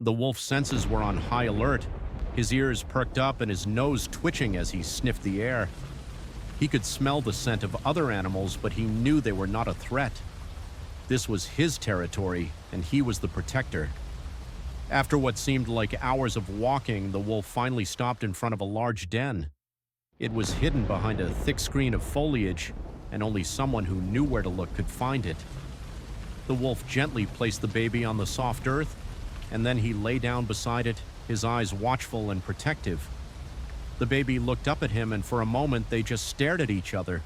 The wolf's senses were on high alert, his ears perked up and his nose twitching as he sniffed the air. He could smell the scent of other animals, but he knew they were not a threat. This was his territory, and he was the protector. After what seemed like hours of walking, the wolf finally stopped in front of a large den. It was hidden behind a thick screen of foliage, and only someone who knew where to look could find it. The wolf gently placed the baby on the soft earth, and then he lay down beside it, his eyes watchful and protective. The baby looked up at him, and for a moment they just stared at each other.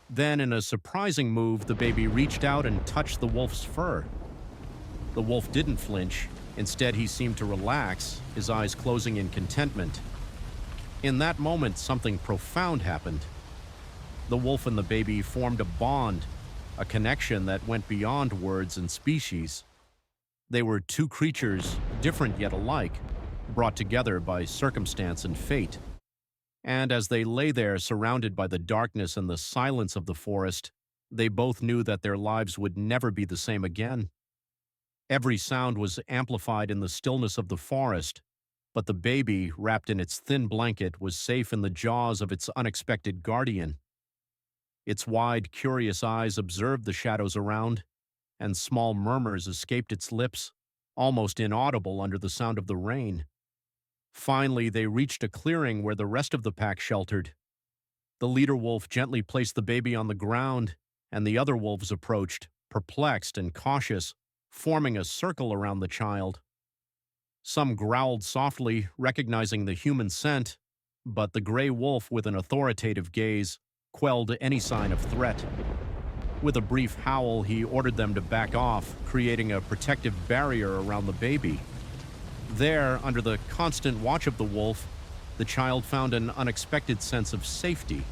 Then, in a surprising move, the baby reached out and touched the wolf's fur. The wolf didn't flinch. Instead, he seemed to relax, his eyes closing in contentment. In that moment, something profound happened. The wolf and the baby formed a bond, a connection that went beyond words and species. They were two creatures, different yet alike, brought together by circumstance and fate. And as they lay there surrounded by the darkness and the silence of the forest, they both knew that their lives would never be the same again. Every sound was amplified in the stillness of the forest, but the baby, wrapped in its thin blanket, was safe in the jaws of its unexpected guardian. Its wide, curious eyes observed the shadows around, and small murmurs escaped its lips, almost inaudible under the sound of the rain. Finally, they reached a clearing where the rest of the pack sheltered. The leader wolf gently placed the baby on the ground, and the other wolves approached, perplexed and cautious, forming a circle around the child. Some growled softly, recognizing the human scent, but the gray wolf, with an authoritative gaze, quelled any sign of threat. With a brief howl, he ordered them to back off, creating a protective barrier around the baby. There, under the constant watch of the wolf, the child found an unexpected sense of safety.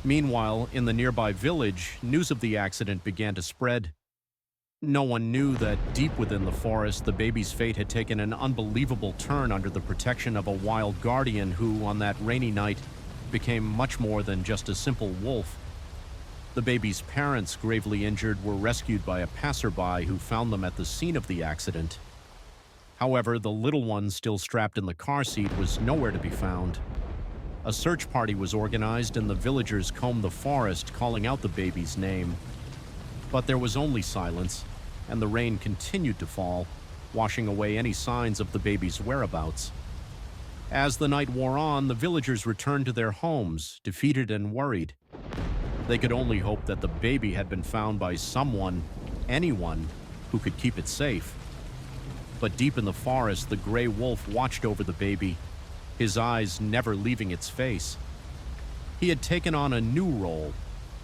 Meanwhile, in the nearby village, news of the accident began to spread. No one knew that deep within the forest, the baby's fate had taken an unbelievable turn under the protection of a wild guardian who, on that rainy night, became much more than just a simple wolf. The baby's parents, gravely injured, were rescued by a passerby who found them at the scene of the accident. However, the little one, still strapped in the car seat, was nowhere to be found. A search party was organized, and the villagers combed the forest, calling out the baby's name. But there was only silence, and the rain continued to fall, washing away any signs of the baby's whereabouts. As the night wore on, the villagers returned to their homes, defeated and worried. They could only hope that the baby had been found by someone, anyone, who could keep it safe. But deep in the forest, the gray wolf watched over the baby, his eyes never leaving its face. He had taken on a new role,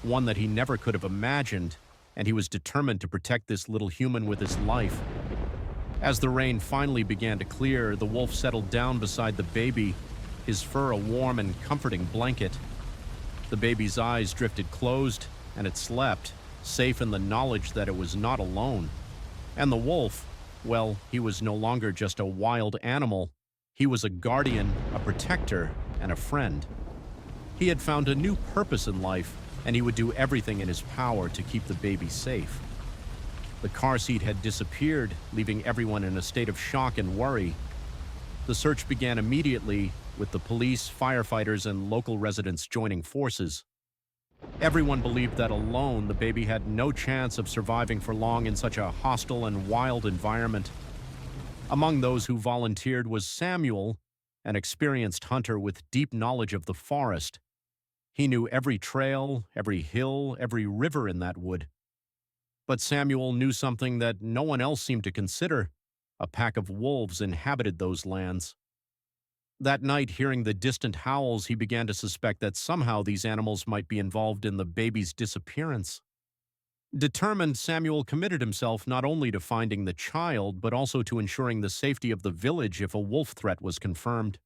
one that he never could have imagined, and he was determined to protect this little human with his life. As the rain finally began to clear, the wolf settled down beside the baby, his fur a warm and comforting blanket. The baby's eyes drifted closed, and it slept, safe in the knowledge that it was not alone. And the wolf, well, he was no longer just a wild animal. He was a guardian, a protector, and a friend. He had found a new purpose in life, and he would do everything in his power to keep the baby safe. The car seat had disappeared, leaving everyone in a state of shock and worry. The search began immediately, with the police, firefighters, and local residents joining forces. Everyone believed that alone, the baby had no chance of surviving for long in such a hostile and wild environment. Among those who volunteered was Samuel, an experienced hunter with deep knowledge of the forest. He knew every trail, every hill, every river in that wood. But Samuel knew something that no one else seemed to consider. A pack of wolves inhabited those lands. That night, hearing the distant howls, he began to suspect that somehow these animals might be involved in the baby's disappearance. Determined, Samuel committed himself not only to finding the child, but also to ensuring the safety of the village if a wolf threat was confirmed.